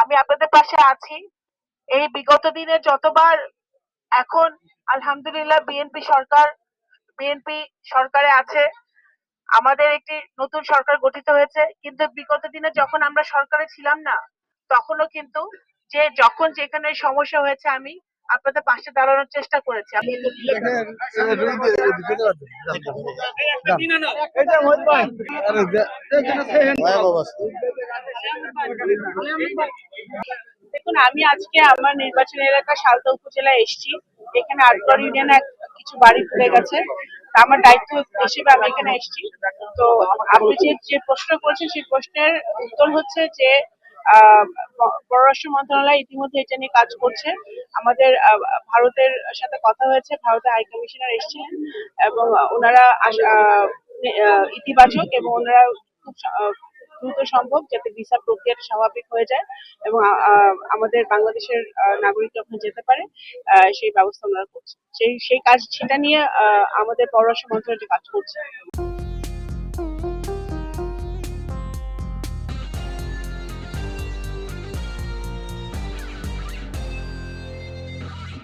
আমি আপনাদের পাশে আছি। এই বিগত দিনে যতবার এখন আলহামদুলিল্লাহ বিএনপি সরকারে আছে, আমাদের একটি নতুন সরকার গঠিত হয়েছে, কিন্তু বিগত দিনে যখন আমরা সরকারে ছিলাম না, তখনও কিন্তু যখন যেখানে সমস্যা হয়েছে আমি আপনাদের পাশে দাঁড়ানোর চেষ্টা করেছি। দেখুন, আমি আজকে আমার নির্বাচনী এলাকা সালতা উপজেলায় এসেছি। এখানে আটগড় ইউনিয়নে কিছু বাড়ি পুড়ে গেছে। আমার দায়িত্ব হিসেবে আমি এখানে এসেছি। তো আপনি যে প্রশ্ন করেছেন সেই প্রশ্নের উত্তর হচ্ছে যে পররাষ্ট্র মন্ত্রণালয় ইতিমধ্যে এটা নিয়ে কাজ করছে। আমাদের ভারতের সাথে কথা হয়েছে, ভারতের হাই কমিশনার এসেছিলেন এবং ওনারা ইতিবাচক এবং ওনারা খুব দ্রুত সম্ভব যাতে ভিসা প্রক্রিয়াটা স্বাভাবিক হয়ে যায় এবং আমাদের বাংলাদেশের নাগরিকরা ওখানে যেতে পারে, সেই ব্যবস্থা ওনারা করছে। সেই কাজ সেটা নিয়ে আমাদের পররাষ্ট্র মন্ত্রণালয় কাজ করছে।